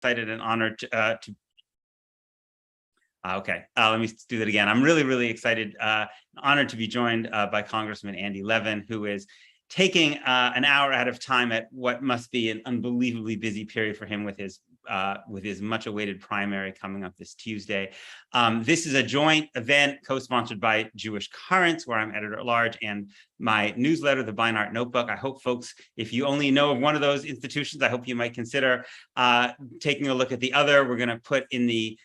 excited and honored let me do that again. I'm really, really excited, honored to be joined by Congressman Andy Levin, who is taking an hour out of time at what must be an unbelievably busy period for him with his much-awaited primary coming up this Tuesday. This is a joint event co-sponsored by Jewish Currents, where I'm editor-at-large, and my newsletter, the Beinart Notebook. I hope folks, if you only know of one of those institutions, I hope you might consider taking a look at the other. We're going to put in the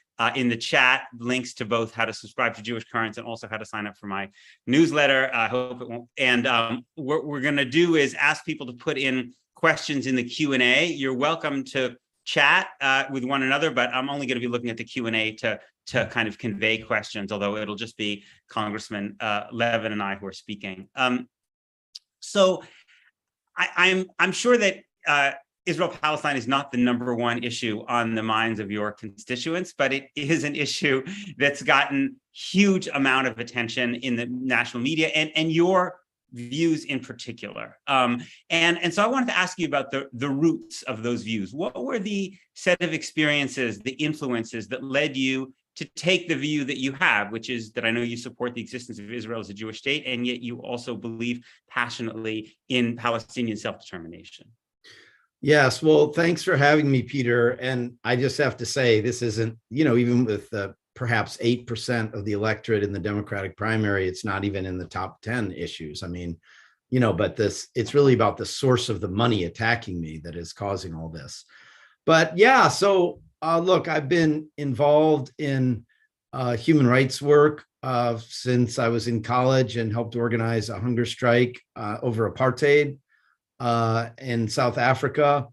chat links to both how to subscribe to Jewish Currents and also how to sign up for my newsletter. I hope it won't. And what we're going to do is ask people to put in questions in the Q&A. You're welcome to chat with one another, but I'm only going to be looking at the Q&A to kind of convey questions, although it'll just be Congressman Levin and I who are speaking. So I'm sure that Israel-Palestine is not the #1 issue on the minds of your constituents, but it is an issue that's gotten huge amount of attention in the national media and your views in particular. And so I wanted to ask you about the roots of those views. What were the set of experiences, the influences that led you to take the view that you have, which is that I know you support the existence of Israel as a Jewish state, and yet you also believe passionately in Palestinian self-determination? Yes, well, thanks for having me, Peter. And I just have to say, this isn't, even with perhaps 8% of the electorate in the Democratic primary, it's not even in the top 10 issues. I mean, but it's really about the source of the money attacking me that is causing all this. But yeah, so look, I've been involved in human rights work since I was in college and helped organize a hunger strike over apartheid in South Africa.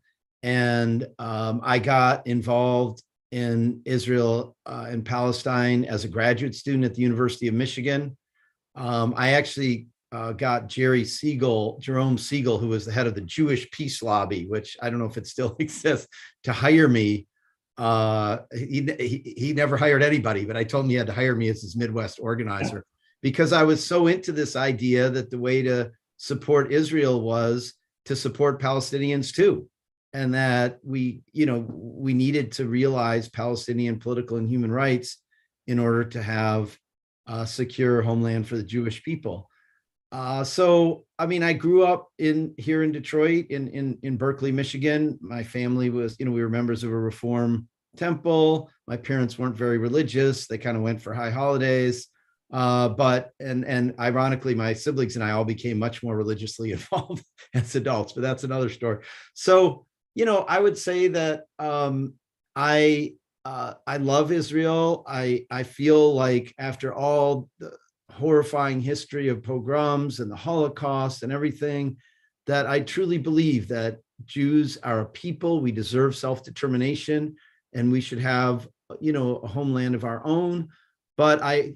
And I got involved in Israel and Palestine as a graduate student at the University of Michigan. I actually got Jerome Siegel, who was the head of the Jewish Peace Lobby, which I don't know if it still exists, to hire me. He never hired anybody, but I told him he had to hire me as his Midwest organizer because I was so into this idea that the way to support Israel was to support Palestinians too. And that we needed to realize Palestinian political and human rights in order to have a secure homeland for the Jewish people. So, I mean, I grew up here in Detroit, in Berkeley, Michigan. My family was, we were members of a Reform temple. My parents weren't very religious. They kind of went for high holidays. But ironically, my siblings and I all became much more religiously involved as adults, but that's another story. So, I would say that I love Israel. I feel like after all the horrifying history of pogroms and the Holocaust and everything, that I truly believe that Jews are a people. We deserve self-determination, and we should have, a homeland of our own. But I,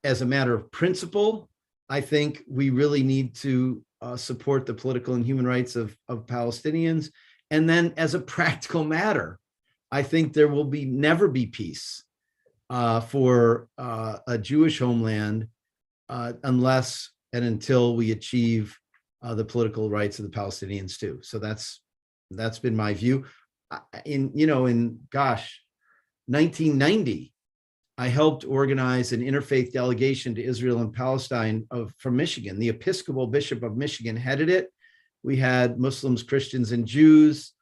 as a matter of principle, I think we really need to support the political and human rights of Palestinians. And then as a practical matter, I think there will never be peace for a Jewish homeland unless and until we achieve the political rights of the Palestinians too. So that's been my view. In 1990, I helped organize an interfaith delegation to Israel and Palestine from Michigan. The Episcopal Bishop of Michigan headed it. We had Muslims, Christians, and Jews.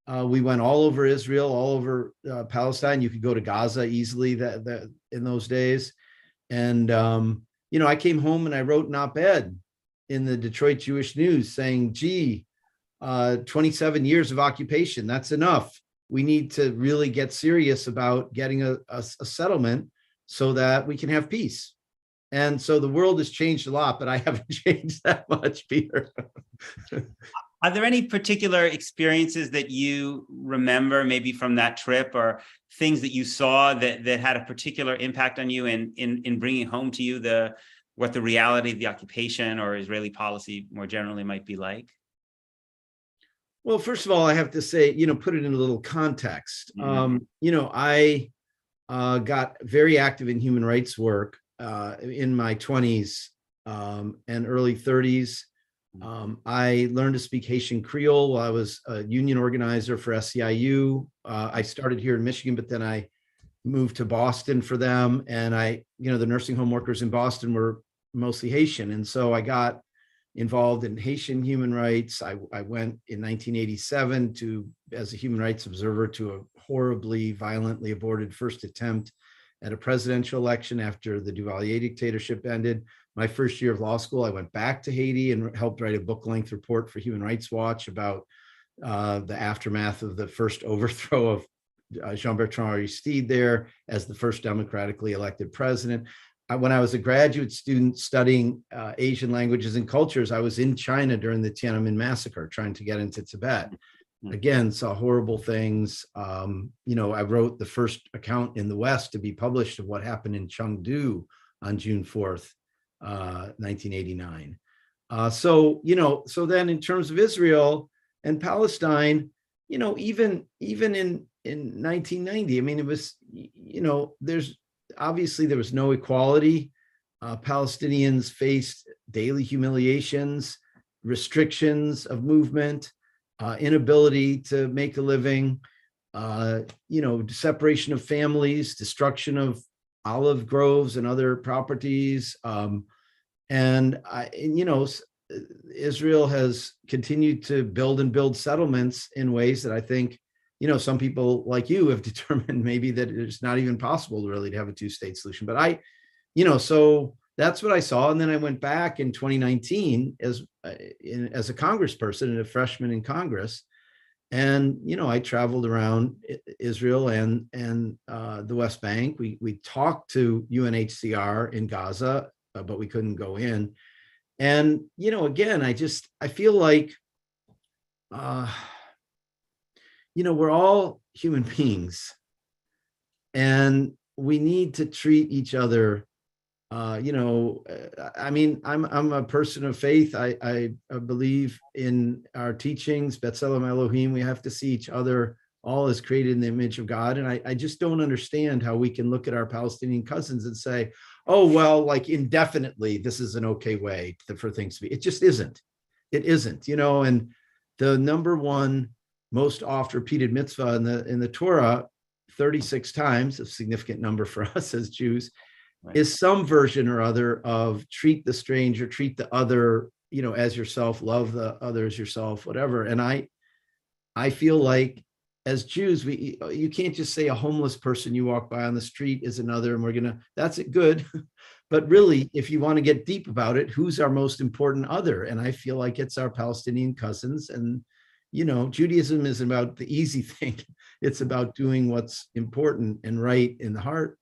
We went all over Israel, all over Palestine. You could go to Gaza easily in those days. And, I came home and I wrote an op-ed in the Detroit Jewish News saying, 27 years of occupation, that's enough. We need to really get serious about getting a settlement so that we can have peace. And so the world has changed a lot, but I haven't changed that much, Peter. Are there any particular experiences that you remember maybe from that trip, or things that you saw that had a particular impact on you in bringing home to you what the reality of the occupation or Israeli policy more generally might be like? Well, first of all, I have to say, put it in a little context. Mm-hmm. I got very active in human rights work in my 20s and early 30s. I learned to speak Haitian Creole while I was a union organizer for SEIU. I started here in Michigan, but then I moved to Boston for them. And the nursing home workers in Boston were mostly Haitian. And so I got involved in Haitian human rights. I went in 1987 as a human rights observer to a horribly, violently aborted first attempt at a presidential election after the Duvalier dictatorship ended. My first year of law school, I went back to Haiti and helped write a book-length report for Human Rights Watch about the aftermath of the first overthrow of Jean-Bertrand Aristide there as the first democratically elected president. When I was a graduate student studying Asian languages and cultures, I was in China during the Tiananmen massacre, trying to get into Tibet. Again, saw horrible things. I wrote the first account in the West to be published of what happened in Chengdu on June 4th, 1989. So then in terms of Israel and Palestine, even in 1990, I mean, it was, there was no equality. Palestinians faced daily humiliations, restrictions of movement, inability to make a living, separation of families, destruction of olive groves and other properties. Israel has continued to build settlements in ways that I think, some people like you have determined maybe that it's not even possible really to have a two-state solution. But so that's what I saw. And then I went back in 2019 as a congressperson and a freshman in Congress. And, I traveled around Israel and the West Bank. We talked to UNHCR in Gaza, but we couldn't go in. And, again, I feel like, we're all human beings and we need to treat each other. I'm a person of faith. I believe in our teachings, B'Tselem Elohim. We have to see each other all as created in the image of God. And I just don't understand how we can look at our Palestinian cousins and say, oh, well, like indefinitely, this is an okay way for things to be. It just isn't. It isn't, and the number one most oft repeated mitzvah in the Torah, 36 times, a significant number for us as Jews, right, is some version or other of treat the stranger, treat the other, as yourself, love the other as yourself, whatever. And I feel like as Jews, you can't just say a homeless person you walk by on the street is another, and that's it, good. But really, if you want to get deep about it, who's our most important other? And I feel like it's our Palestinian cousins. And, Judaism isn't about the easy thing. It's about doing what's important and right in the hard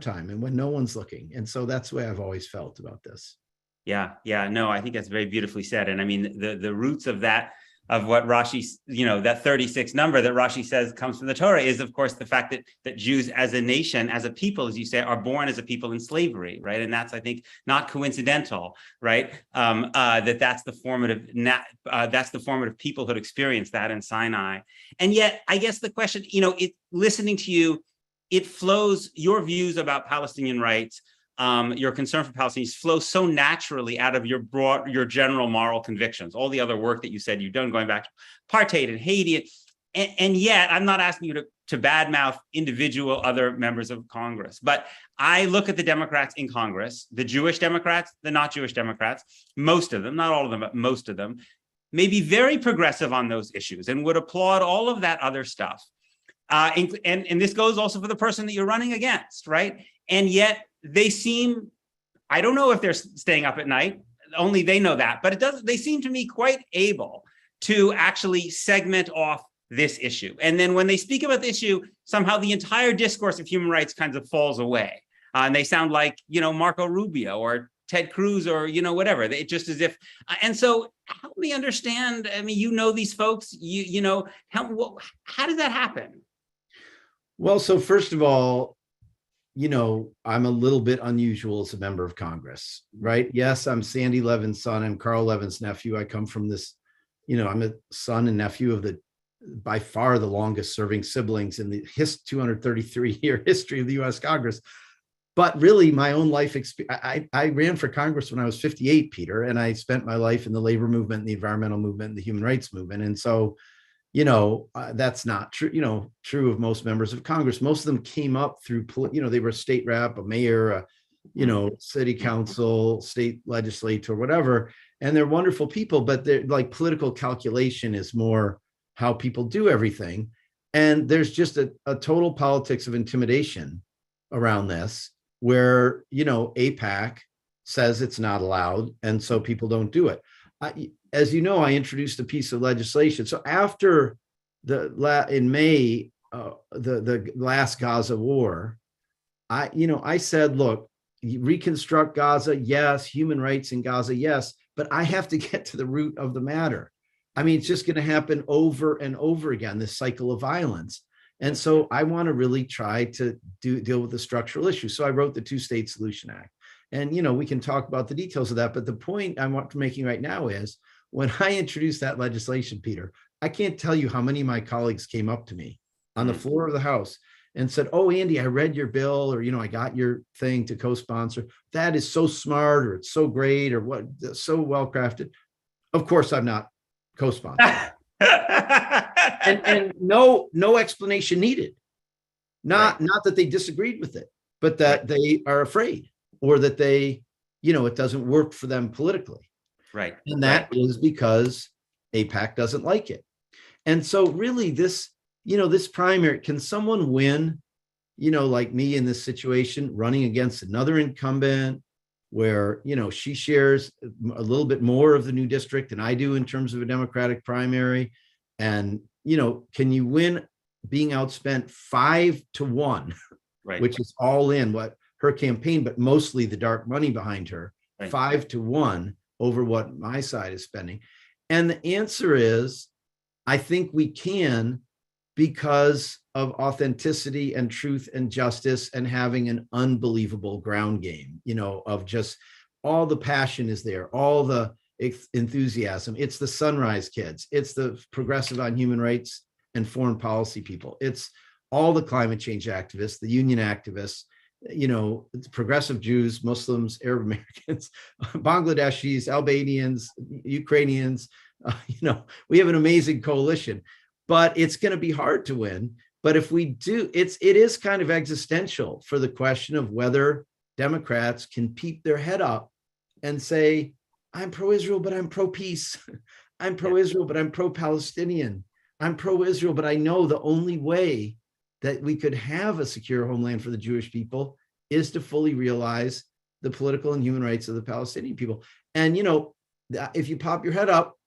time and when no one's looking. And so that's the way I've always felt about this. Yeah. No, I think that's very beautifully said. And I mean, the roots of that, of what Rashi, that 36 number that Rashi says comes from the Torah is, of course, the fact that Jews as a nation, as a people, as you say, are born as a people in slavery, right? And that's, I think, not coincidental, right? That's the formative peoplehood experience, that in Sinai. And yet, I guess the question, listening to you, it flows, your views about Palestinian rights, your concern for Palestinians flow so naturally out of your general moral convictions, all the other work that you said you've done, going back to apartheid and Haiti. And yet, I'm not asking you to badmouth individual other members of Congress, but I look at the Democrats in Congress, the Jewish Democrats, the not Jewish Democrats, most of them, not all of them, but most of them, may be very progressive on those issues and would applaud all of that other stuff. And this goes also for the person that you're running against, right? And yet they seem, I don't know if they're staying up at night, only they know that, but they seem to me quite able to actually segment off this issue. And then when they speak about the issue, somehow the entire discourse of human rights kind of falls away. And they sound like, Marco Rubio or Ted Cruz or, whatever. It just as if, and so help me understand, I mean, these folks, how does that happen? Well, so first of all, I'm a little bit unusual as a member of Congress, right? Yes, I'm Sandy Levin's son. I'm Carl Levin's nephew. I come from this, I'm a son and nephew of by far the longest serving siblings in the 233-year history of the U.S. Congress. but really my own life experience, I ran for Congress when I was 58, Peter, and I spent my life in the labor movement, the environmental movement, the human rights movement. And so, that's not true, true of most members of Congress. Most of them came up through, they were a state rep, a mayor, city council, state legislator, whatever. And they're wonderful people, but they're like political calculation is more how people do everything. And there's just a total politics of intimidation around this, where, AIPAC says it's not allowed. And so people don't do it. As you know, I introduced a piece of legislation. So after in May, the last Gaza war, I said, look, reconstruct Gaza, yes, human rights in Gaza, yes, but I have to get to the root of the matter. I mean, it's just going to happen over and over again, this cycle of violence. And so I want to really try to deal with the structural issue. So I wrote the Two-State Solution Act. And, we can talk about the details of that. But the point I'm making right now is when I introduced that legislation, Peter, I can't tell you how many of my colleagues came up to me on the floor of the House and said, oh, Andy, I read your bill, or, I got your thing to co-sponsor. That is so smart, or it's so great, or what, so well crafted. Of course, I'm not co-sponsor. and no explanation needed. Not that they disagreed with it, but that they are afraid, or that they, it doesn't work for them politically. Right. And that is because AIPAC doesn't like it. And so really this primary, can someone win, like me in this situation, running against another incumbent where, she shares a little bit more of the new district than I do in terms of a Democratic primary. And, can you win being outspent 5-1, which is all in what her campaign, but mostly the dark money behind her, 5-1 over what my side is spending? And the answer is, I think we can, because of authenticity and truth and justice, and having an unbelievable ground game, of just all the passion is there, all the enthusiasm. It's the Sunrise Kids. It's the progressive on human rights and foreign policy people. It's all the climate change activists, the union activists, progressive Jews, Muslims, Arab Americans, Bangladeshis, Albanians, Ukrainians. We have an amazing coalition, but it's going to be hard to win. But if we do, it is kind of existential for the question of whether Democrats can peep their head up and say, I'm pro-Israel, but I'm pro-peace. I'm pro-Israel, but I'm pro-Palestinian. I'm pro-Israel, but I know the only way that we could have a secure homeland for the Jewish people is to fully realize the political and human rights of the Palestinian people. And, if you pop your head up,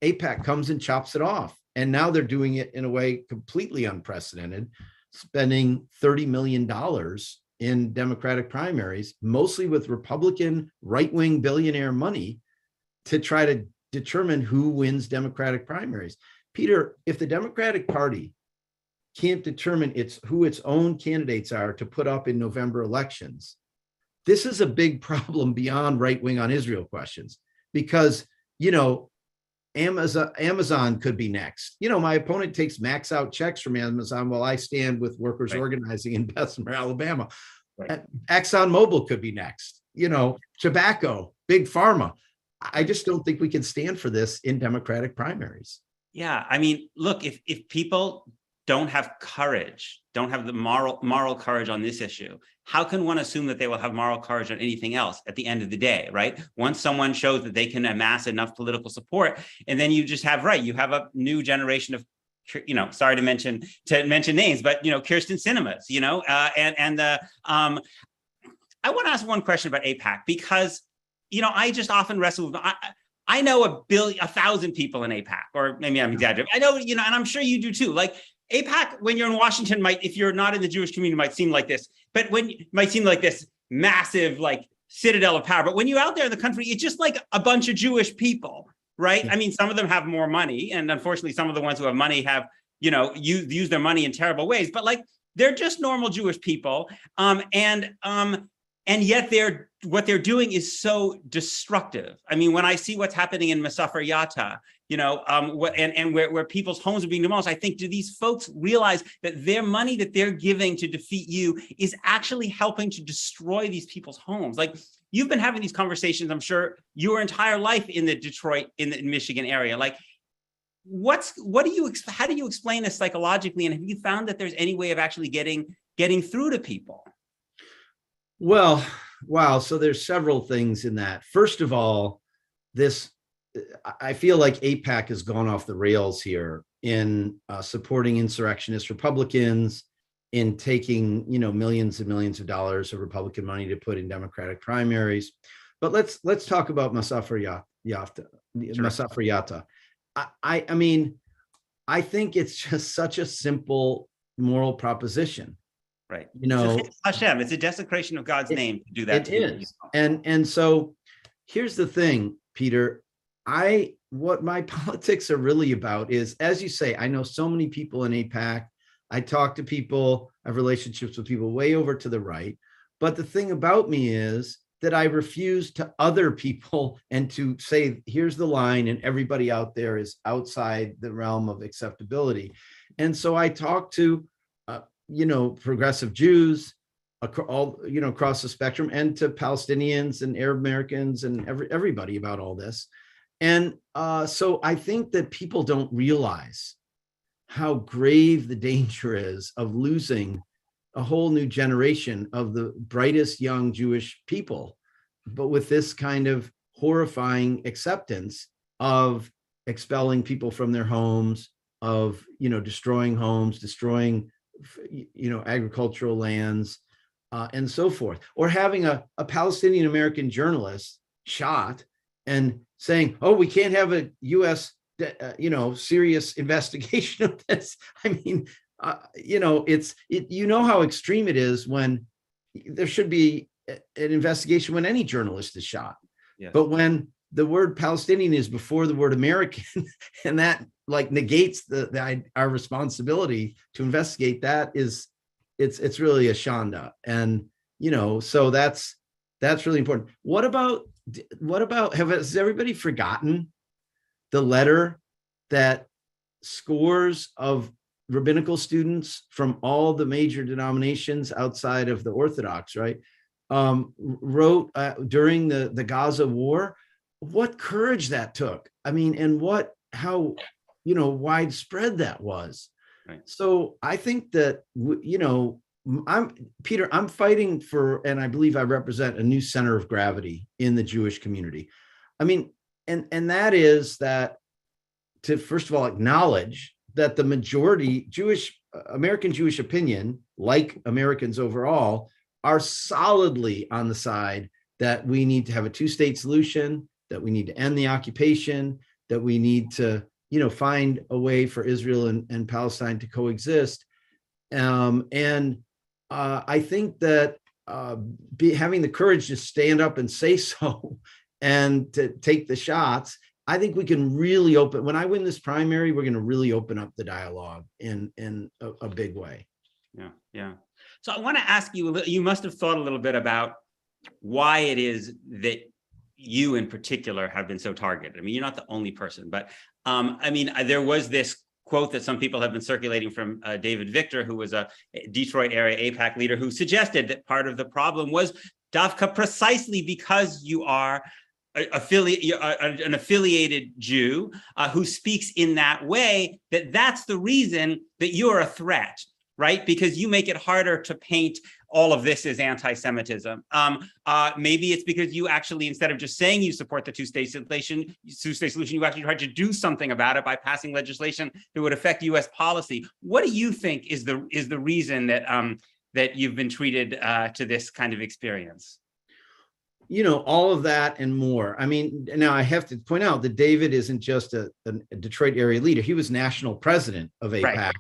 AIPAC comes and chops it off. And now they're doing it in a way completely unprecedented, spending $30 million in Democratic primaries, mostly with Republican right-wing billionaire money, to try to determine who wins Democratic primaries. Peter, if the Democratic Party can't determine who its own candidates are to put up in November elections, this is a big problem beyond right-wing on Israel questions, because, Amazon could be next. my opponent takes max out checks from Amazon while I stand with workers organizing in Bessemer, Alabama. ExxonMobil could be next. Tobacco, big pharma. I just don't think we can stand for this in Democratic primaries. Yeah, I mean, look, if people don't have courage, don't have the moral courage on this issue, how can one assume that they will have moral courage on anything else at the end of the day, right? Once someone shows that they can amass enough political support, and then you just have, you have a new generation of, sorry to mention names, but, Kirsten Cinemas, I want to ask one question about AIPAC, because, I just often wrestle with, I know 1,000 people in AIPAC, or maybe I'm exaggerating. I know, and I'm sure you do too. Like, AIPAC, when you're in Washington, if you're not in the Jewish community, might seem like this, but might seem like this massive, citadel of power. But when you're out there in the country, it's just like a bunch of Jewish people, right? I mean, some of them have more money, and unfortunately, some of the ones who have money have, use their money in terrible ways. But they're just normal Jewish people, and yet what they're doing is so destructive. I mean, when I see what's happening in Masafer Yatta, where people's homes are being demolished. I think, do these folks realize that their money that they're giving to defeat you is actually helping to destroy these people's homes? Like, you've been having these conversations, I'm sure, your entire life in the Detroit, in the Michigan area. Like, how do you explain this psychologically? And have you found that there's any way of actually getting through to people? Well, wow. So there's several things in that. First of all, I feel like AIPAC has gone off the rails here in supporting insurrectionist Republicans, in taking, millions and millions of dollars of Republican money to put in Democratic primaries. But let's talk about Masafer Yatta. I mean, I think it's just such a simple moral proposition. Right. It's Hashem. It's a desecration of God's name to do that. It is. And so here's the thing, Peter. What my politics are really about is, as you say, I know so many people in AIPAC. I talk to people, I have relationships with people way over to the right. But the thing about me is that I refuse to other people and to say, here's the line, and everybody out there is outside the realm of acceptability. And so I talk to, progressive Jews, across the spectrum, and to Palestinians and Arab Americans and everybody about all this. And so I think that people don't realize how grave the danger is of losing a whole new generation of the brightest young Jewish people, but with this kind of horrifying acceptance of expelling people from their homes, of, destroying homes, destroying, agricultural lands, and so forth, or having a Palestinian American journalist shot and saying, oh, we can't have a U.S. serious investigation of this. I mean, how extreme it is when there should be an investigation when any journalist is shot. Yes. But when the word Palestinian is before the word American, and that negates our responsibility to investigate, it's really a shanda. And, so that's really important. What about has everybody forgotten the letter that scores of rabbinical students from all the major denominations outside of the Orthodox, right, wrote during the Gaza war? What courage that took. I mean, and how widespread that was. Right. So I think that, I'm fighting for, and I believe I represent a new center of gravity in the Jewish community. I mean, and that is that, to first of all acknowledge that the majority American Jewish opinion, like Americans overall, are solidly on the side that we need to have a two-state solution, that we need to end the occupation, that we need to, find a way for Israel and Palestine to coexist. I think that having the courage to stand up and say so and to take the shots, I think we can really when I win this primary, we're going to really open up the dialogue in a big way. Yeah. So I want to ask you, you must have thought a little bit about why it is that you in particular have been so targeted. I mean, you're not the only person, but there was this quote that some people have been circulating from David Victor, who was a Detroit area AIPAC leader, who suggested that part of the problem was Davka precisely because you are an affiliated Jew who speaks in that way, that's the reason that you're a threat, right? Because you make it harder to paint all of this as anti-Semitism. Maybe it's because you actually, instead of just saying you support the two-state solution, you actually tried to do something about it by passing legislation that would affect U.S. policy. What do you think is the reason that you've been treated to this kind of experience? All of that and more. I mean, now I have to point out that David isn't just a Detroit area leader. He was national president of AIPAC. Right.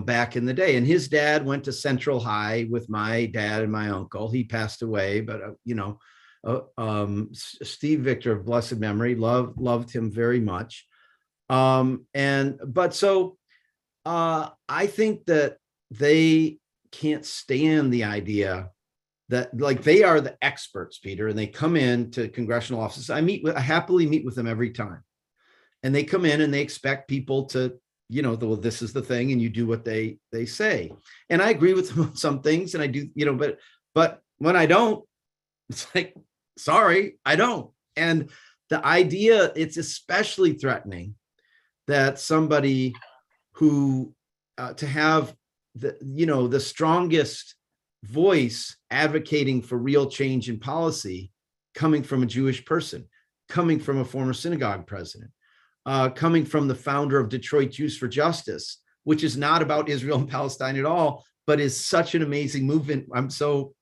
Back in the day, and his dad went to Central High with my dad and my uncle. He passed away, but Steve Victor of blessed memory, loved him very much. I think that they can't stand the idea that they are the experts, Peter, and they come in to congressional offices. I happily meet with them every time. And they come in and they expect people to, well, this is the thing, and you do what they say. And I agree with them on some things, and I do, but when I don't, it's like, sorry, I don't. And the idea, it's especially threatening that somebody who to have the strongest voice advocating for real change in policy coming from a Jewish person, coming from a former synagogue president, coming from the founder of Detroit Jews for Justice, which is not about Israel and Palestine at all, but is such an amazing movement. I'm so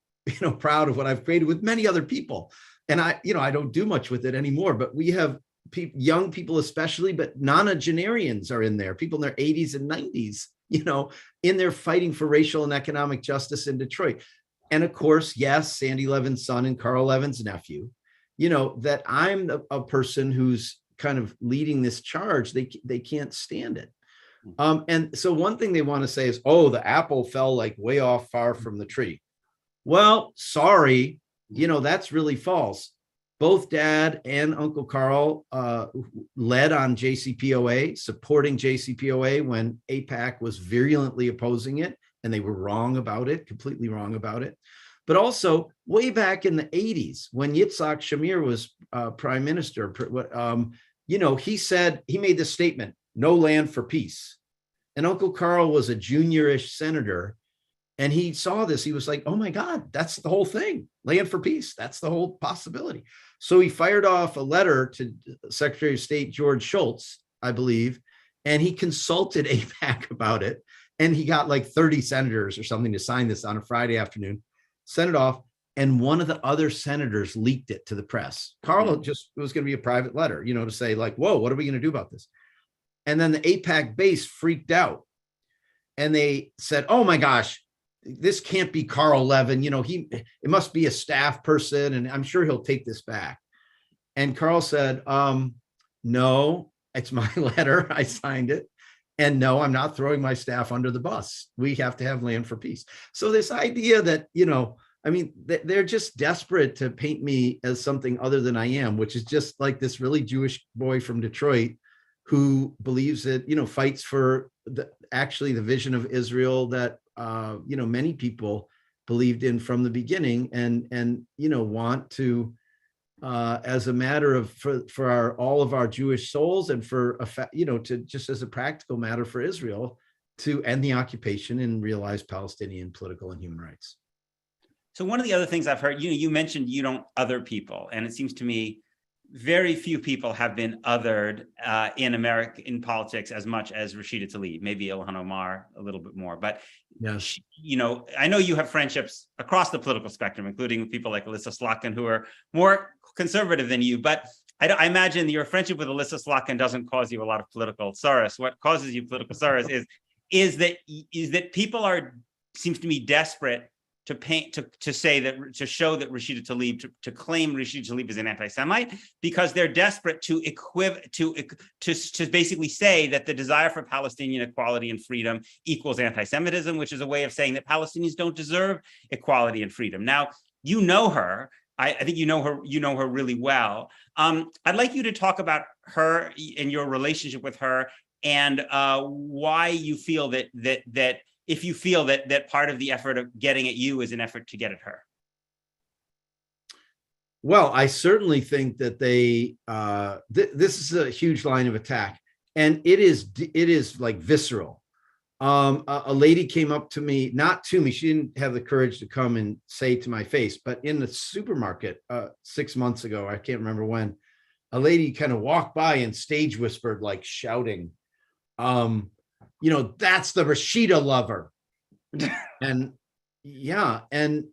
proud of what I've created with many other people. And I don't do much with it anymore, but we have young people especially, but nonagenarians are in there, people in their 80s and 90s, in there fighting for racial and economic justice in Detroit. And of course, yes, Sandy Levin's son and Carl Levin's nephew, that I'm a person who's kind of leading this charge. They can't stand it. And so one thing they want to say is, oh, the apple fell like way off far from the tree. Well, sorry, that's really false. Both Dad and Uncle Carl led on JCPOA, supporting JCPOA when AIPAC was virulently opposing it, and they were wrong about it, completely wrong about it. But also way back in the 80s, when Yitzhak Shamir was prime minister, he said, he made this statement, no land for peace. And Uncle Carl was a juniorish senator. And he saw this, he was like, oh my God, that's the whole thing, land for peace. That's the whole possibility. So he fired off a letter to Secretary of State George Shultz, I believe, and he consulted AIPAC about it. And he got like 30 senators or something to sign this on a Friday afternoon, sent it off. And one of the other senators leaked it to the press. Carl just, it was going to be a private letter, to say like, whoa, what are we going to do about this? And then the AIPAC base freaked out. And they said, oh my gosh, this can't be Carl Levin. It must be a staff person, and I'm sure he'll take this back. And Carl said, no, it's my letter. I signed it. And no, I'm not throwing my staff under the bus. We have to have land for peace. So this idea that, they're just desperate to paint me as something other than I am, which is just like this really Jewish boy from Detroit who believes that, fights for the vision of Israel that, many people believed in from the beginning, and want to, as a matter of for all of our Jewish souls, and for to just as a practical matter for Israel, to end the occupation and realize Palestinian political and human rights. So one of the other things I've heard, you mentioned you don't other people, and it seems to me very few people have been othered in America in politics as much as Rashida Tlaib, maybe Ilhan Omar a little bit more. But yes, I know you have friendships across the political spectrum, including people like Alyssa Slotkin, who are more conservative than you. But I imagine your friendship with Alyssa Slotkin doesn't cause you a lot of political sorrows. What causes you political sorrows is that people seems to me desperate to paint, to say that, to show that Rashida Tlaib, to claim Rashida Tlaib is an anti-Semite, because they're desperate to basically say that the desire for Palestinian equality and freedom equals anti-Semitism, which is a way of saying that Palestinians don't deserve equality and freedom. Now, you know her. I think you know her really well. I'd like you to talk about her and your relationship with her, and why you feel that if you feel that part of the effort of getting at you is an effort to get at her. Well, I certainly think that this is a huge line of attack, and it is like visceral. A lady came up to me, not to me, she didn't have the courage to come and say to my face, but in the supermarket 6 months ago, I can't remember when, a lady kind of walked by and stage whispered, like shouting, that's the Rashida lover. And yeah, and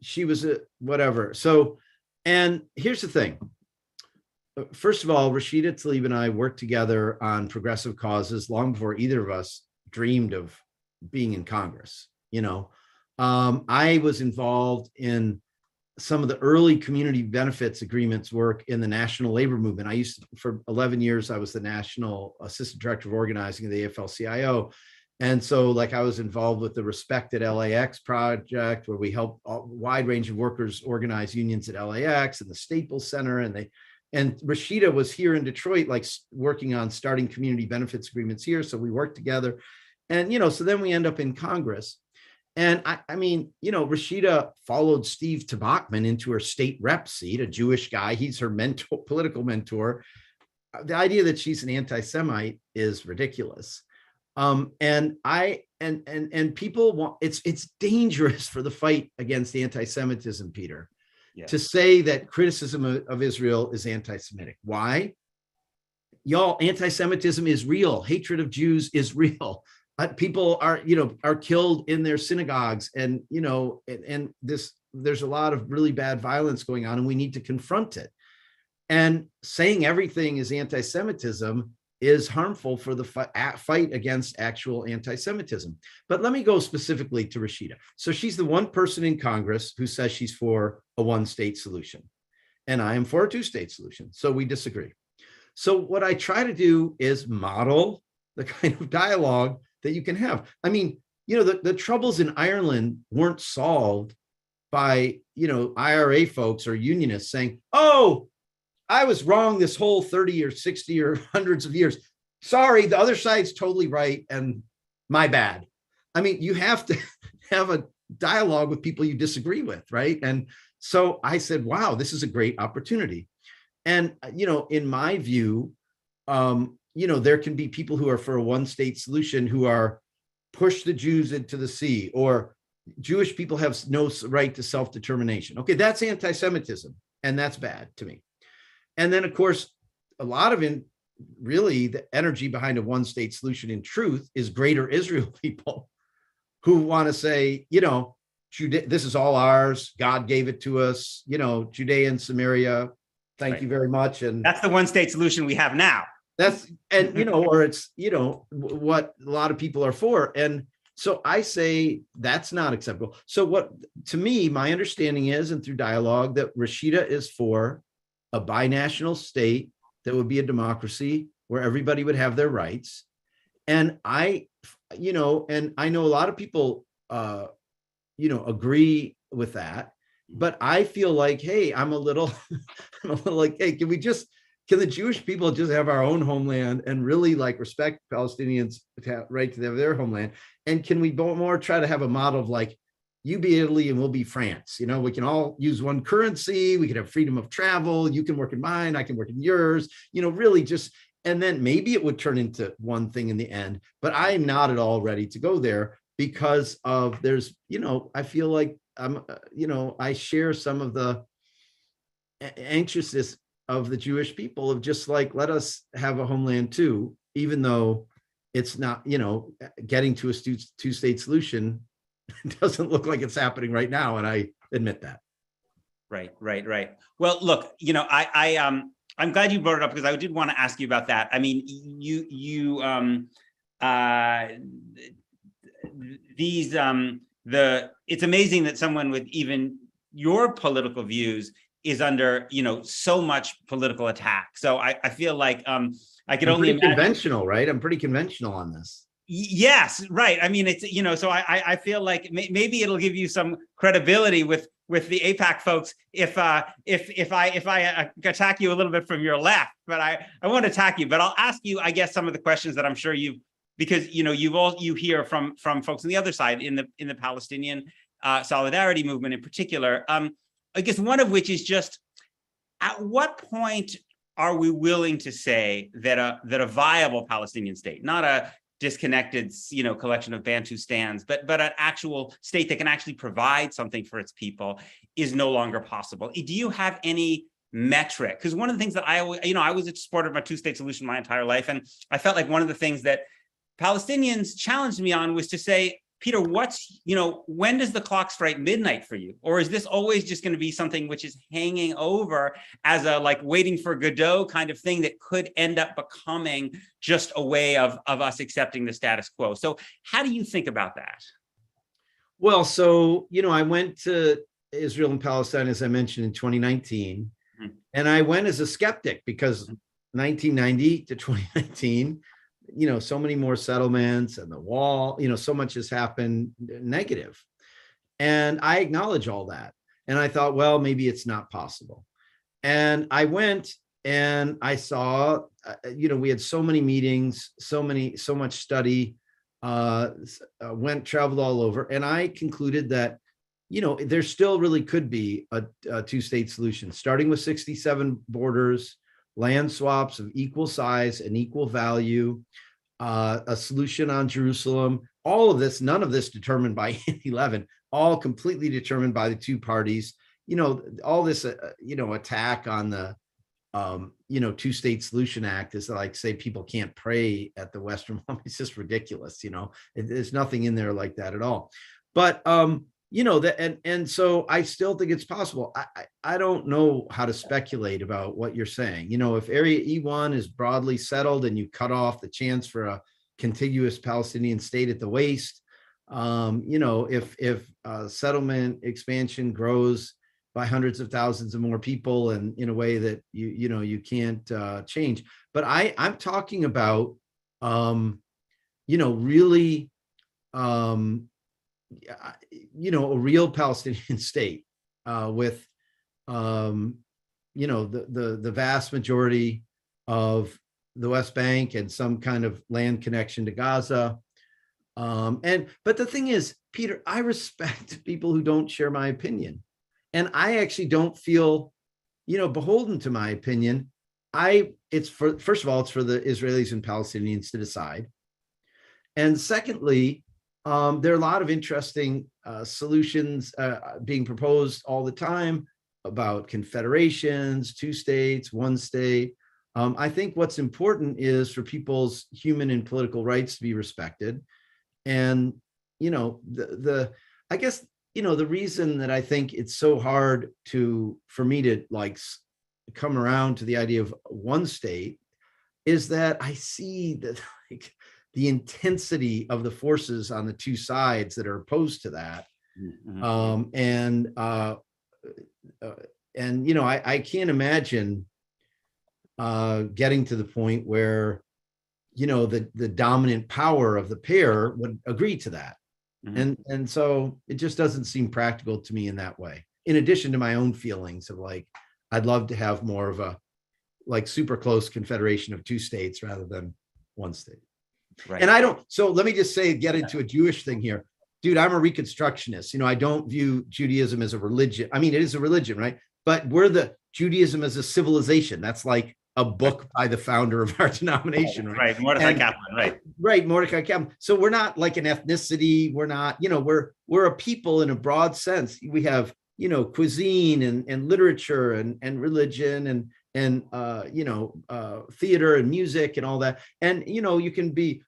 she was a whatever. So, and here's the thing. First of all, Rashida Tlaib and I worked together on progressive causes long before either of us dreamed of being in Congress. I was involved in some of the early community benefits agreements work in the national labor movement. For 11 years, I was the national assistant director of organizing of the AFL-CIO. And so I was involved with the Respected LAX project, where we helped a wide range of workers organize unions at LAX and the Staples Center. And And Rashida was here in Detroit, like working on starting community benefits agreements here. So we worked together. And, so then we end up in Congress. And I mean, Rashida followed Steve Tabachman into her state rep seat, a Jewish guy. He's her mentor, political mentor. The idea that she's an anti-Semite is ridiculous. And people want, it's dangerous for the fight against anti-Semitism, Peter, to say that criticism of Israel is anti-Semitic. Why? Y'all, anti-Semitism is real. Hatred of Jews is real. People are killed in their synagogues, and there's a lot of really bad violence going on, and we need to confront it. And saying everything is anti-Semitism is harmful for the fight against actual anti-Semitism. But let me go specifically to Rashida. So she's the one person in Congress who says she's for a one-state solution, and I am for a two-state solution. So we disagree. So what I try to do is model the kind of dialogue that you can have. I mean, the troubles in Ireland weren't solved by, IRA folks or unionists saying, oh, I was wrong this whole 30 or 60 or hundreds of years. Sorry, the other side's totally right, and my bad. I mean, you have to have a dialogue with people you disagree with, right? And so I said, wow, this is a great opportunity. And, in my view, there can be people who are for a one-state solution who are push the Jews into the sea, or Jewish people have no right to self-determination. Okay, that's anti-Semitism, and that's bad to me. And then, of course, a lot of really the energy behind a one-state solution in truth is greater Israel people who want to say, this is all ours. God gave it to us, Judea and Samaria. Thank you very much. And that's the one-state solution we have now. Or it's, what a lot of people are for. And so I say that's not acceptable. So to me, my understanding is, and through dialogue, that Rashida is for a binational state that would be a democracy where everybody would have their rights. And I know a lot of people, agree with that, but I feel like, hey, I'm a little like, hey, can the Jewish people just have our own homeland and really respect Palestinians' right to have their homeland? And can we more try to have a model of you be Italy and we'll be France? We can all use one currency. We can have freedom of travel. You can work in mine. I can work in yours, really just, and then maybe it would turn into one thing in the end, but I'm not at all ready to go there because I feel like I share some of the anxiousness of the Jewish people of just let us have a homeland too, even though it's not, getting to a two-state solution doesn't look like it's happening right now. And I admit that. Right. Well, look, I'm glad you brought it up because I did want to ask you about that. I mean, it's amazing that someone with even your political views is under, so much political attack. So I feel like I could only imagine. Conventional, right? I'm pretty conventional on this. Yes, right. I mean, it's, so I feel like maybe it'll give you some credibility with the AIPAC folks if I attack you a little bit from your left, but I won't attack you, but I'll ask you, I guess, some of the questions that I'm sure because you hear from folks on the other side in the Palestinian solidarity movement in particular. I guess one of which is just, at what point are we willing to say that a viable Palestinian state, not a disconnected, collection of Bantustans, but an actual state that can actually provide something for its people is no longer possible? Do you have any metric? Because one of the things that I was a supporter of a two-state solution my entire life, and I felt like one of the things that Palestinians challenged me on was to say, Peter, when does the clock strike midnight for you? Or is this always just going to be something which is hanging over as a waiting for Godot kind of thing that could end up becoming just a way of us accepting the status quo? So how do you think about that? Well, so, I went to Israel and Palestine, as I mentioned, in 2019, and I went as a skeptic because 1990 to 2019, so many more settlements and the wall, so much has happened negative. And I acknowledge all that. And I thought, well, maybe it's not possible. And I went And I saw, we had so many meetings, so much study, traveled all over. And I concluded that, there still really could be a two-state solution, starting with 67 borders, land swaps of equal size and equal value, a solution on Jerusalem, all of this, none of this determined by Andy Levin, all completely determined by the two parties. All this, attack on the, Two-State Solution Act is like, say people can't pray at the Western Wall. It's just ridiculous. There's nothing in there like that at all. But, and so I still think it's possible. I don't know how to speculate about what you're saying. If Area E1 is broadly settled and you cut off the chance for a contiguous Palestinian state at the waist, if settlement expansion grows by hundreds of thousands of more people and in a way that you can't change. But I'm talking about really a real Palestinian state with the vast majority of the West Bank and some kind of land connection to Gaza. But the thing is, Peter, I respect people who don't share my opinion. And I actually don't feel, beholden to my opinion. First of all, it's for the Israelis and Palestinians to decide. And secondly, there are a lot of interesting solutions being proposed all the time about confederations, two states, one state. I think what's important is for people's human and political rights to be respected. And, I guess, the reason that I think it's so hard for me to come around to the idea of one state is that I see that the intensity of the forces on the two sides that are opposed to that. Mm-hmm. I can't imagine getting to the point where, the dominant power of the pair would agree to that. Mm-hmm. And so it just doesn't seem practical to me in that way. In addition to my own feelings of I'd love to have more of a super close confederation of two states rather than one state. Right. And so let me just get into a Jewish thing here. Dude, I'm a Reconstructionist. I don't view Judaism as a religion. I mean, it is a religion, right? But Judaism as a civilization. That's like a book by the founder of our denomination, right? Right, Mordecai Kaplan, right. Right, Mordecai Kaplan. So we're not like an ethnicity. We're not, we're a people in a broad sense. We have, cuisine and literature and religion and theater and music and all that. And, you can be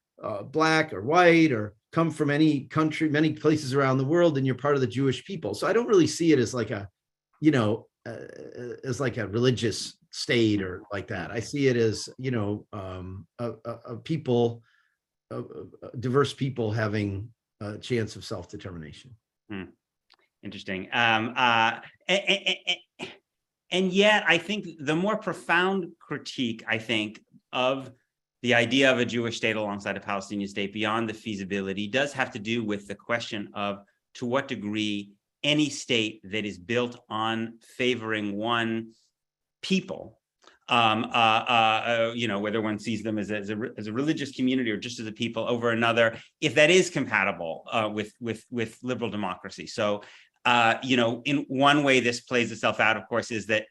black or white or come from any country, many places around the world, and you're part of the Jewish people. So I don't really see it as like a religious state or like that. I see it as, a people, diverse people having a chance of self-determination. Interesting. And yet I think the more profound critique, of the idea of a Jewish state alongside a Palestinian state beyond the feasibility does have to do with the question of to what degree any state that is built on favoring one people, whether one sees them as a religious community or just as a people over another, if that is compatible with liberal democracy. So, in one way this plays itself out, of course, is that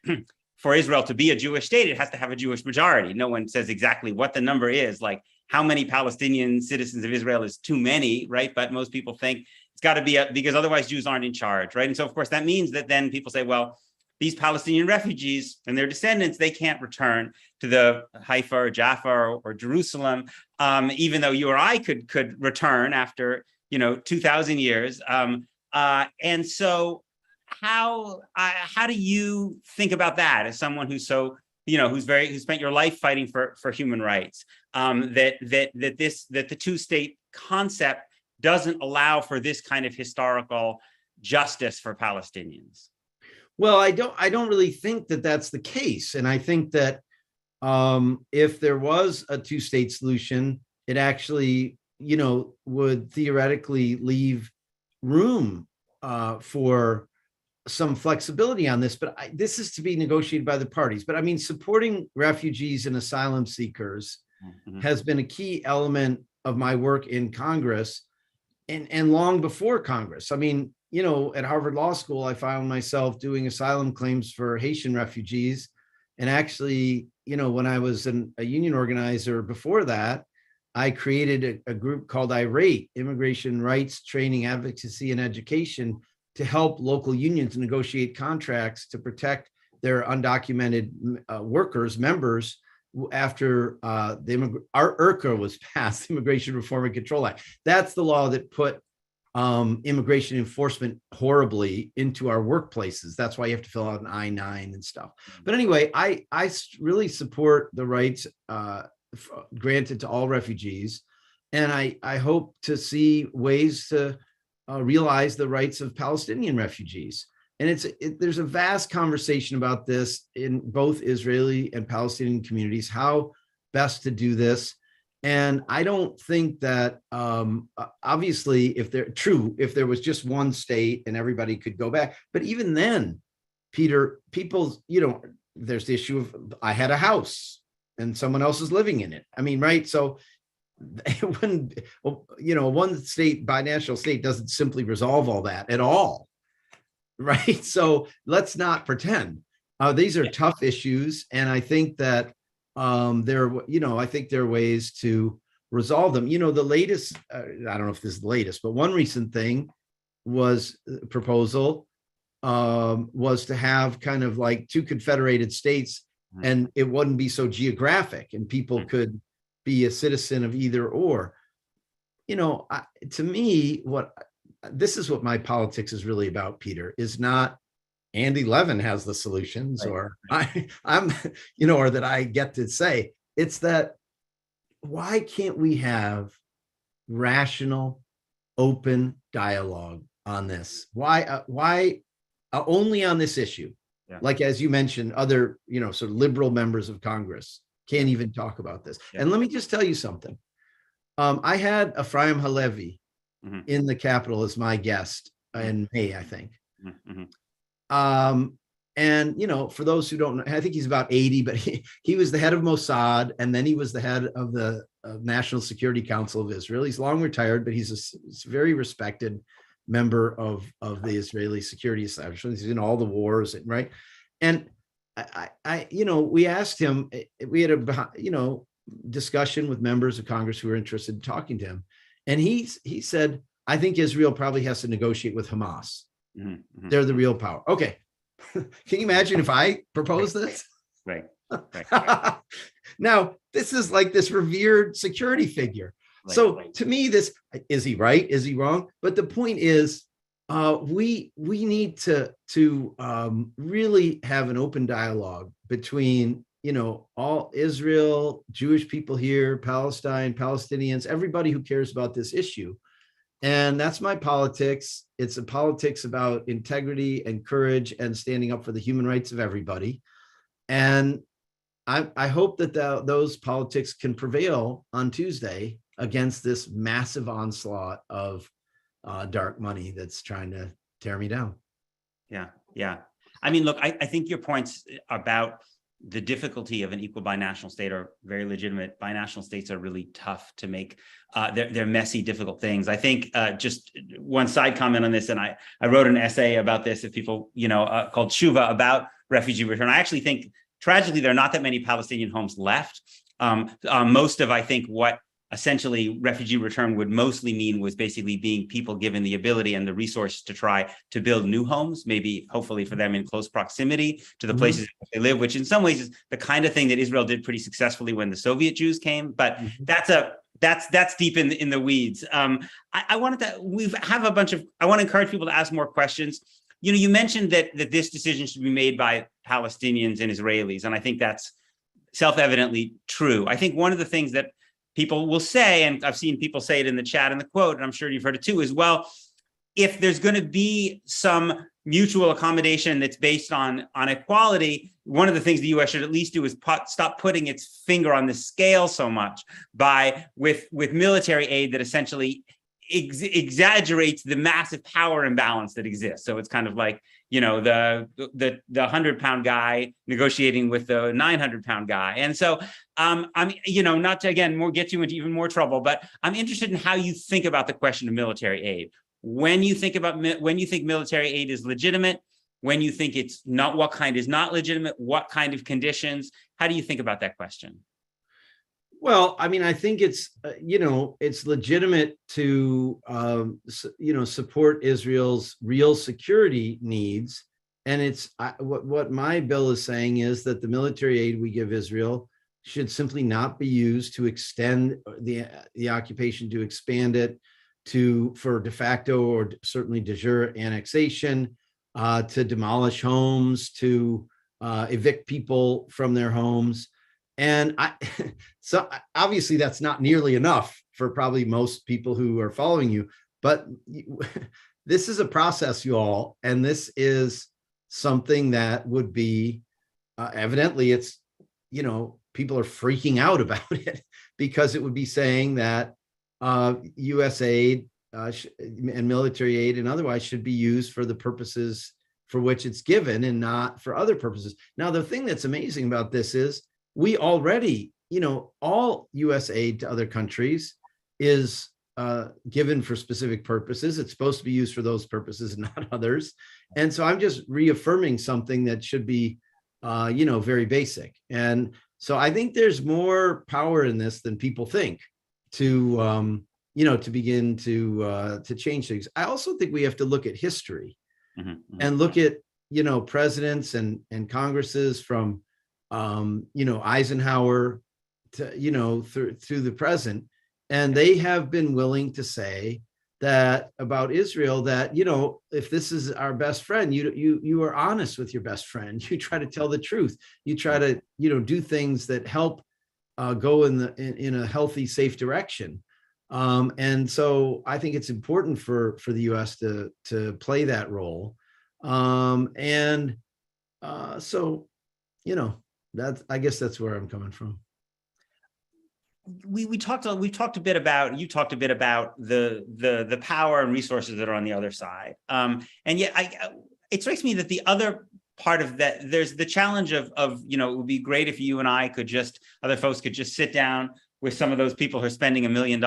for Israel to be a Jewish state, it has to have a Jewish majority. No one says exactly what the number is, like how many Palestinian citizens of Israel is too many, right? But most people think it's got to be because otherwise Jews aren't in charge, right? And so, of course, that means that then people say, well, these Palestinian refugees and their descendants, they can't return to the Haifa or Jaffa or Jerusalem, even though you or I could return after 2,000 years. And so, how do you think about that as someone who's so who spent your life fighting for human rights? That the two-state concept doesn't allow for this kind of historical justice for Palestinians. Well, I don't really think that that's the case. And I think that if there was a two-state solution, it actually, would theoretically leave room for some flexibility on this, but this is to be negotiated by the parties. But I mean, supporting refugees and asylum seekers has been a key element of my work in Congress and long before Congress. I mean, at Harvard Law School, I found myself doing asylum claims for Haitian refugees. And actually, when I was a union organizer before that, I created a group called IRATE, Immigration Rights, Training, Advocacy, and Education, to help local unions negotiate contracts to protect their undocumented workers, members, after our IRCA was passed, the Immigration Reform and Control Act. That's the law that put immigration enforcement horribly into our workplaces. That's why you have to fill out an I-9 and stuff. But anyway, I really support the rights granted to all refugees. And I hope to see ways to realize the rights of Palestinian refugees. And there's a vast conversation about this in both Israeli and Palestinian communities, how best to do this. And I don't think that, obviously, if there was just one state and everybody could go back, but even then, Peter, there's the issue of, I had a house and someone else is living in it. I mean, right? So when, one state, binational state doesn't simply resolve all that at all. Right. So let's not pretend. These are tough issues. And I think that I think there are ways to resolve them. The latest, I don't know if this is the latest, but one recent thing was proposal was to have kind of like two confederated states, and it wouldn't be so geographic and people could be a citizen of either or. To me, this is what my politics is really about, Peter, is not Andy Levin has the solutions, or I'm, or that I get to say. It's that, why can't we have rational, open dialogue on this? Why only on this issue? Yeah. Like, as you mentioned, other, sort of liberal members of Congress can't even talk about this. Yeah. And let me just tell you something. I had Ephraim Halevi in the Capitol as my guest in May, I think. And, for those who don't know, I think he's about 80, but he was the head of Mossad, and then he was the head of the National Security Council of Israel. He's long retired, but he's a very respected member of the Israeli security establishment. He's in all the wars, right? And we asked him, we had a, discussion with members of Congress who were interested in talking to him. And he said, I think Israel probably has to negotiate with Hamas. They're the real power. Okay. Can you imagine if I propose this? Right. Now, this is like this revered security figure. So to me, this, is he right? Is he wrong? But the point is, we need to really have an open dialogue between, all Israel, Jewish people here, Palestine, Palestinians, everybody who cares about this issue. And that's my politics. It's a politics about integrity and courage and standing up for the human rights of everybody. And I hope that those politics can prevail on Tuesday against this massive onslaught of dark money that's trying to tear me down. Yeah. I mean, look, I think your points about the difficulty of an equal binational state are very legitimate. Binational states are really tough to make. They're messy, difficult things. I think just one side comment on this, and I wrote an essay about this, if people, called Shuva, about refugee return. I actually think, tragically, there are not that many Palestinian homes left. Most of, I think, what essentially refugee return would mostly mean was basically being people given the ability and the resource to try to build new homes, maybe hopefully for them in close proximity to the places they live, which in some ways is the kind of thing that Israel did pretty successfully when the Soviet Jews came. But that's deep in the weeds. I want to encourage people to ask more questions. You mentioned that this decision should be made by Palestinians and Israelis, and I think that's self-evidently true. I think one of the things that people will say, and I've seen people say it in the chat and the quote, and I'm sure you've heard it too, is, well, if there's going to be some mutual accommodation that's based on equality, one of the things the U.S. should at least do is stop putting its finger on the scale so much with military aid that essentially exaggerates the massive power imbalance that exists. So it's kind of like, the 100-pound guy negotiating with the 900-pound guy. And so I'm, not to, again, get you into even more trouble, but I'm interested in how you think about the question of military aid. When you think military aid is legitimate, when you think it's not, what kind is not legitimate, what kind of conditions, how do you think about that question? Well, I mean, I think it's, it's legitimate to, support Israel's real security needs. And it's what my bill is saying is that the military aid we give Israel should simply not be used to extend the occupation, to expand it for de facto or certainly de jure annexation, to demolish homes, to evict people from their homes. And so obviously that's not nearly enough for probably most people who are following you, but this is a process, you all, and this is something that would be evidently it's, people are freaking out about it because it would be saying that U.S. aid and military aid and otherwise should be used for the purposes for which it's given and not for other purposes. Now, the thing that's amazing about this is we already, all U.S. aid to other countries is given for specific purposes. It's supposed to be used for those purposes, not others. And so I'm just reaffirming something that should be, very basic. And so I think there's more power in this than people think to, to begin to change things. I also think we have to look at history and look at, presidents and Congresses from Eisenhower to, through the present. And they have been willing to say that about Israel that, if this is our best friend, you are honest with your best friend. You try to tell the truth. You try to, do things that help go in a healthy, safe direction. And so I think it's important for the U.S. to play that role. I guess that's where I'm coming from. We talked a bit about, you talked a bit about the power and resources that are on the other side. And yet it strikes me that the other part of that, there's the challenge of, it would be great if you and I other folks could just sit down with some of those people who are spending $1 million,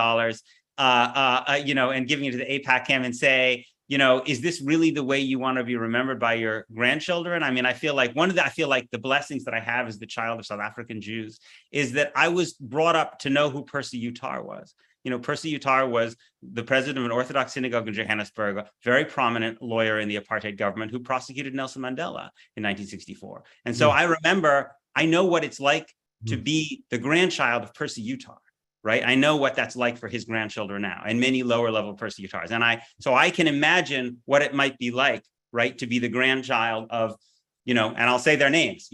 and giving it to the AIPAC camp and say, is this really the way you want to be remembered by your grandchildren? I mean, I feel like the blessings that I have as the child of South African Jews is that I was brought up to know who Percy Yutar was. Percy Yutar was the president of an Orthodox synagogue in Johannesburg, a very prominent lawyer in the apartheid government who prosecuted Nelson Mandela in 1964. And so I know what it's like to be the grandchild of Percy Yutar. Right. I know what that's like for his grandchildren now and many lower level Percy Yutars. And so I can imagine what it might be like, right, to be the grandchild of, and I'll say their names,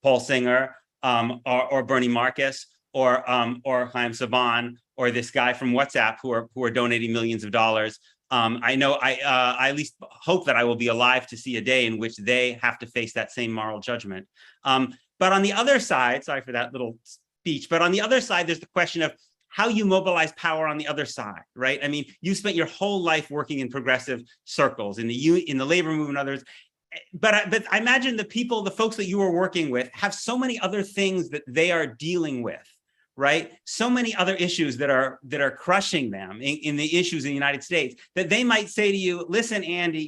Paul Singer, or Bernie Marcus, or Chaim Saban, or this guy from WhatsApp who are donating millions of dollars. I know I at least hope that I will be alive to see a day in which they have to face that same moral judgment. But on the other side, sorry for that little speech, but on the other side, there's the question of how you mobilize power on the other side, right? I mean, you spent your whole life working in progressive circles, in the labor movement, others. But I imagine the folks that you were working with have so many other things that they are dealing with, right? So many other issues that are crushing them in the issues in the United States that they might say to you, listen, Andy,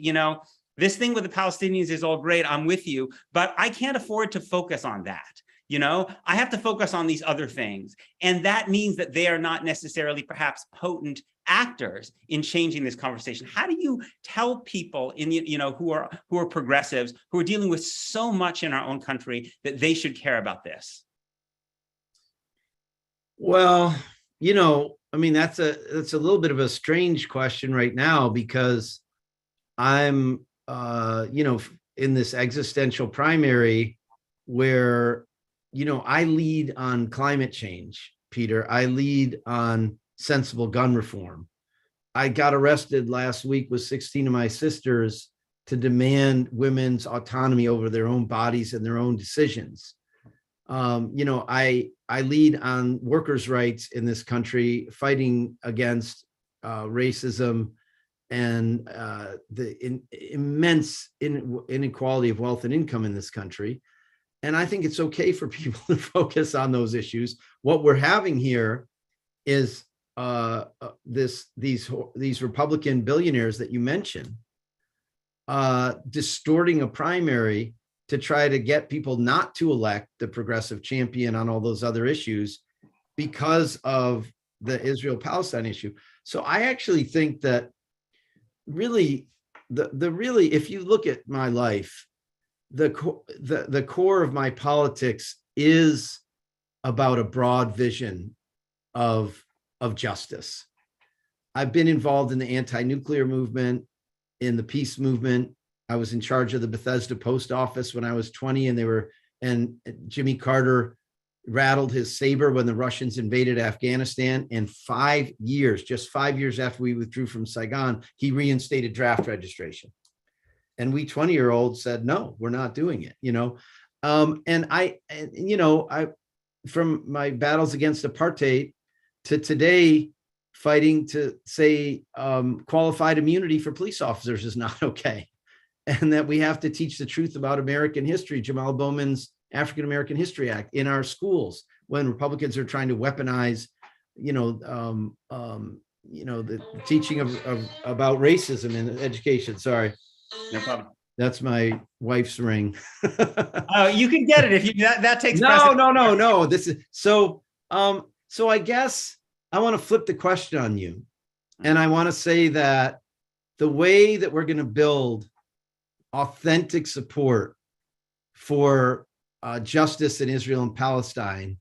this thing with the Palestinians is all great, I'm with you, but I can't afford to focus on that. I have to focus on these other things. And that means that they are not necessarily perhaps potent actors in changing this conversation. How do you tell people who are progressives, who are dealing with so much in our own country, that they should care about this? Well, I mean, that's a little bit of a strange question right now, because I'm in this existential primary where I lead on climate change, Peter. I lead on sensible gun reform. I got arrested last week with 16 of my sisters to demand women's autonomy over their own bodies and their own decisions. I lead on workers' rights in this country, fighting against racism and immense inequality of wealth and income in this country. And I think it's okay for people to focus on those issues. What we're having here is these Republican billionaires that you mentioned distorting a primary to try to get people not to elect the progressive champion on all those other issues because of the Israel-Palestine issue. So I actually think that really, if you look at my life, the core of my politics is about a broad vision of justice. I've been involved in the anti-nuclear movement, in the peace movement. I was in charge of the Bethesda post office when I was 20, and Jimmy Carter rattled his saber when the Russians invaded Afghanistan. And 5 years, just 5 years after we withdrew from Saigon, he reinstated draft registration. And we 20-year-olds said, no, we're not doing it, from my battles against apartheid to today, fighting to say qualified immunity for police officers is not okay. And that we have to teach the truth about American history, Jamal Bowman's African American History Act, in our schools when Republicans are trying to weaponize, the teaching about racism in education. Sorry. No problem. That's my wife's ring. Oh, you can get it if you that takes no. This is so I guess I want to flip the question on you. And I want to say that the way that we're going to build authentic support for justice in Israel and Palestine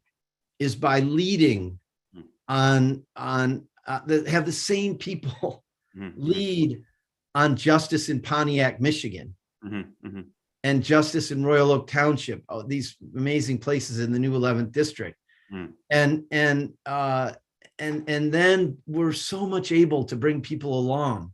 is by leading have the same people lead on justice in Pontiac, Michigan, and justice in Royal Oak Township, these amazing places in the new 11th district. And then we're so much able to bring people along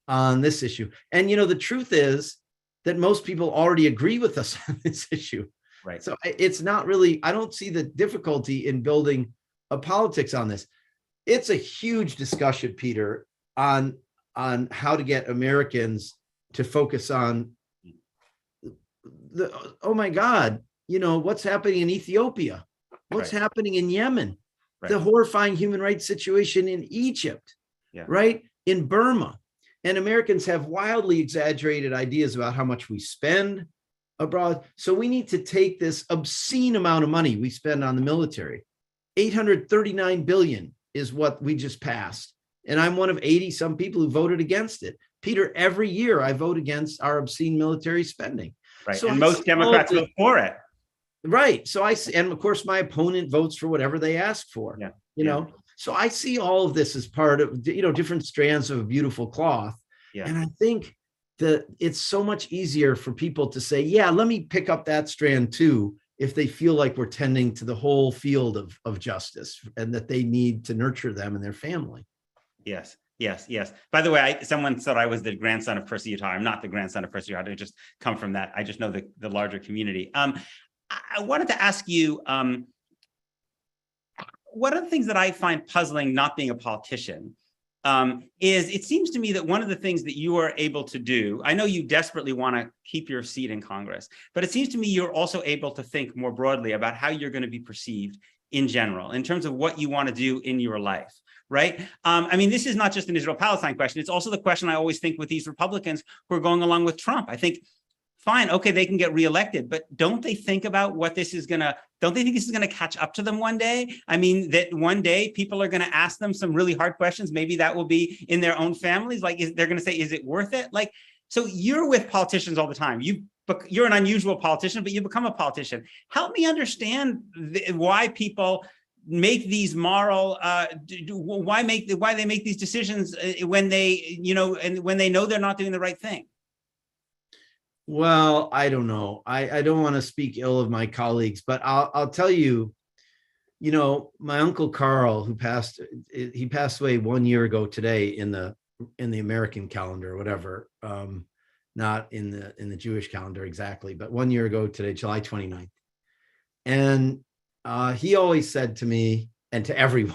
on this issue. And, the truth is that most people already agree with us on this issue. Right. So it's not really, I don't see the difficulty in building a politics on this. It's a huge discussion, Peter, on how to get Americans to focus on oh my God, what's happening in Ethiopia, what's happening in Yemen, the horrifying human rights situation in Egypt, right? In Burma. And Americans have wildly exaggerated ideas about how much we spend abroad. So we need to take this obscene amount of money we spend on the military. $839 billion is what we just passed. And I'm one of 80 some people who voted against it. Peter, every year I vote against our obscene military spending. Right. So and most Democrats vote for it. Right. So and of course my opponent votes for whatever they ask for. So I see all of this as part of, different strands of a beautiful cloth. Yeah. And I think that it's so much easier for people to say, yeah, let me pick up that strand too, if they feel like we're tending to the whole field of justice and that they need to nurture them and their family. Yes. By the way, someone said I was the grandson of Percy Utah. I'm not the grandson of Percy Utah. I just come from that. I just know the larger community. I wanted to ask you, one of the things that I find puzzling, not being a politician, is it seems to me that one of the things that you are able to do, I know you desperately want to keep your seat in Congress, but it seems to me you're also able to think more broadly about how you're going to be perceived in general, in terms of what you want to do in your life, right? This is not just an Israel-Palestine question. It's also the question I always think with these Republicans who are going along with Trump. I think, fine, okay, they can get reelected, but don't they think about don't they think this is going to catch up to them one day? That one day people are going to ask them some really hard questions. Maybe that will be in their own families. They're going to say, is it worth it? So you're with politicians all the time. You're an unusual politician, but you become a politician. Help me understand why people make these moral, why they make these decisions when they, and when they know they're not doing the right thing. Well, I don't know. I don't want to speak ill of my colleagues, but I'll tell you, my uncle Carl, he passed away 1 year ago today in the American calendar or whatever, not in the Jewish calendar exactly, but 1 year ago today, July 29th. And he always said to me and to everyone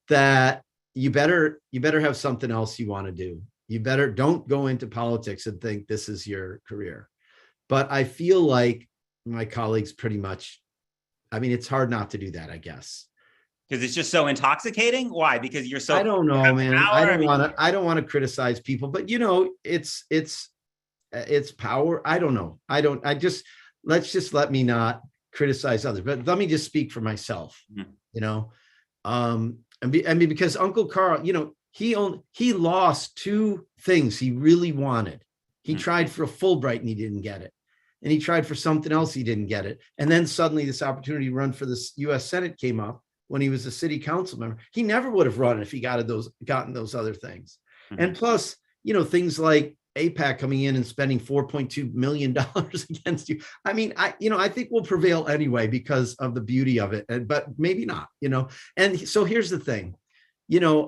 that, you better have something else you want to do. You better don't go into politics and think this is your career. But I feel like my colleagues pretty much, I mean, it's hard not to do that, I guess. Because it's just so intoxicating. Why? Because you're so. I don't know, man. Power? I don't want to criticize people, but it's power. I don't know. Let me not criticize others, but let me just speak for myself. Because Uncle Carl, he lost two things he really wanted. He tried for a Fulbright and he didn't get it. And he tried for something else, he didn't get it. And then suddenly this opportunity to run for the US Senate came up when he was a city council member. He never would have run if he gotten those other things. And plus, things like AIPAC coming in and spending $4.2 million against you. I mean, I think we'll prevail anyway because of the beauty of it, but maybe not, And so here's the thing,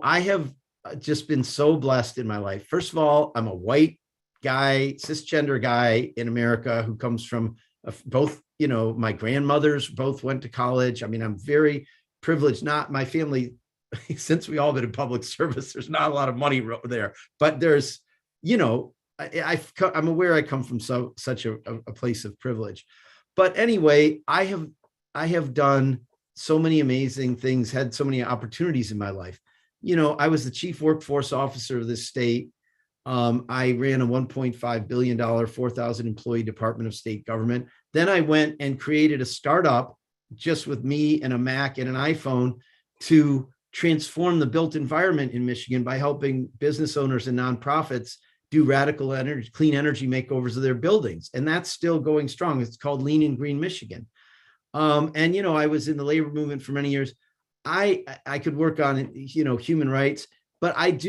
I have just been so blessed in my life. First of all, I'm a white guy, cisgender guy in America who comes from both, my grandmothers both went to college. I mean, I'm very privileged. Not my family, since we all been in public service, there's not a lot of money there, but there's, I'm aware I come from such a place of privilege. But anyway, I have done so many amazing things, had so many opportunities in my life. I was the chief workforce officer of this state. I ran a $1.5 billion, 4,000 employee Department of State government. Then I went and created a startup just with me and a Mac and an iPhone to transform the built environment in Michigan by helping business owners and nonprofits do radical energy, clean energy makeovers of their buildings. And that's still going strong. It's called Lean and Green Michigan. I was in the labor movement for many years. I could work on, human rights, but let's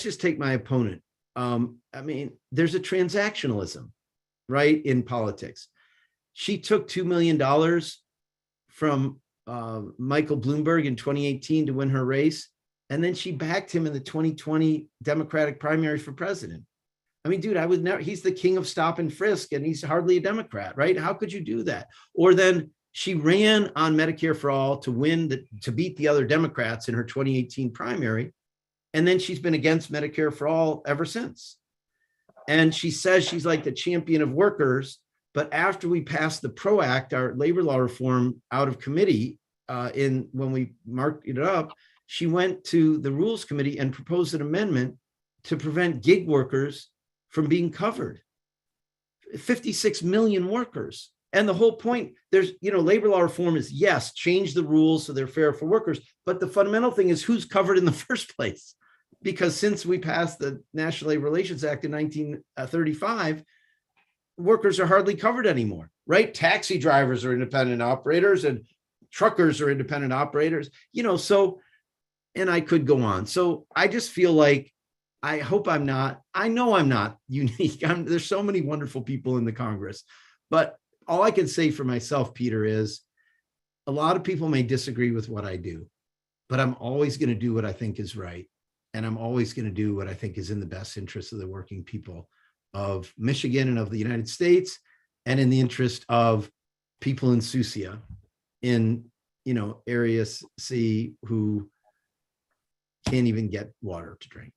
just take my opponent. There's a transactionalism, right, in politics. She took $2 million from Michael Bloomberg in 2018 to win her race. And then she backed him in the 2020 Democratic primary for president. I mean, dude, he's the king of stop and frisk and he's hardly a Democrat, right? How could you do that? Or then she ran on Medicare for all to beat the other Democrats in her 2018 primary. And then she's been against Medicare for all ever since. And she says she's like the champion of workers. But after we passed the PRO Act, our labor law reform out of committee, when we marked it up, she went to the Rules Committee and proposed an amendment to prevent gig workers from being covered. 56 million workers. And the whole point, labor law reform is, yes, change the rules so they're fair for workers. But the fundamental thing is who's covered in the first place. Because since we passed the National Labor Relations Act in 1935, workers are hardly covered anymore, right? Taxi drivers are independent operators and truckers are independent operators, and I could go on. So I just feel like, I know I'm not unique. There's so many wonderful people in the Congress, but all I can say for myself, Peter, is a lot of people may disagree with what I do, but I'm always going to do what I think is right. And I'm always going to do what I think is in the best interest of the working people of Michigan and of the United States, and in the interest of people in Susia, in, Area C, who can't even get water to drink.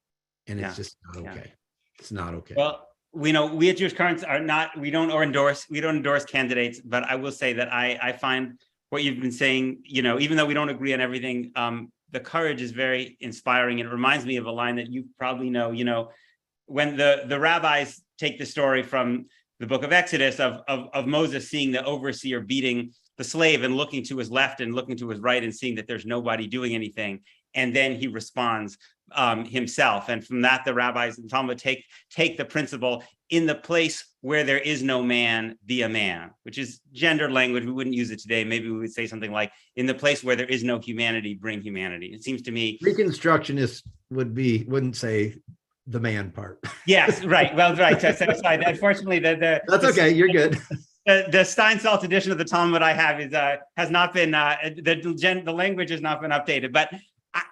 And it's just not okay. Yeah. It's not okay. Well, we at Jewish Currents we don't endorse candidates, but I will say that I find what you've been saying, even though we don't agree on everything, the courage is very inspiring. It reminds me of a line that you probably know, when the rabbis take the story from the book of Exodus of Moses seeing the overseer beating the slave and looking to his left and looking to his right and seeing that there's nobody doing anything. And then he responds himself. And from that, the rabbis in Talmud take the principle, in the place where there is no man, be a man, which is gendered language. We wouldn't use it today. Maybe we would say something like, in the place where there is no humanity, bring humanity. It seems to me. Reconstructionists wouldn't say the man part. Yes, right. Well, right. To set aside, unfortunately, that's okay. You're good. The Steinsaltz edition of the Talmud I have has not been the language has not been updated. But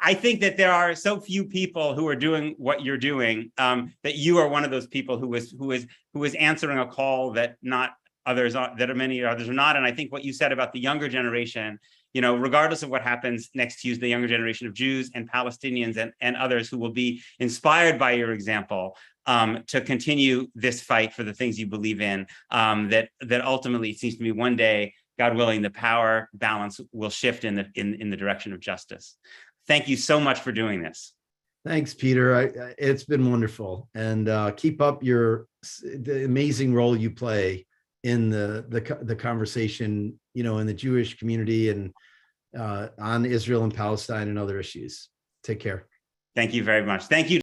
I think that there are so few people who are doing what you're doing, that you are one of those people who is answering a call that not others are, that many others are not. And I think what you said about the younger generation regardless of what happens next Tuesday, the younger generation of Jews and Palestinians and others who will be inspired by your example to continue this fight for the things you believe in, that ultimately, it seems to me, one day, God willing, the power balance will shift in the direction of justice. Thank you so much for doing this. Thanks, Peter. It's been wonderful, and keep up the amazing role you play in the conversation, in the Jewish community and on Israel and Palestine and other issues. Take care. Thank you very much. Thank you.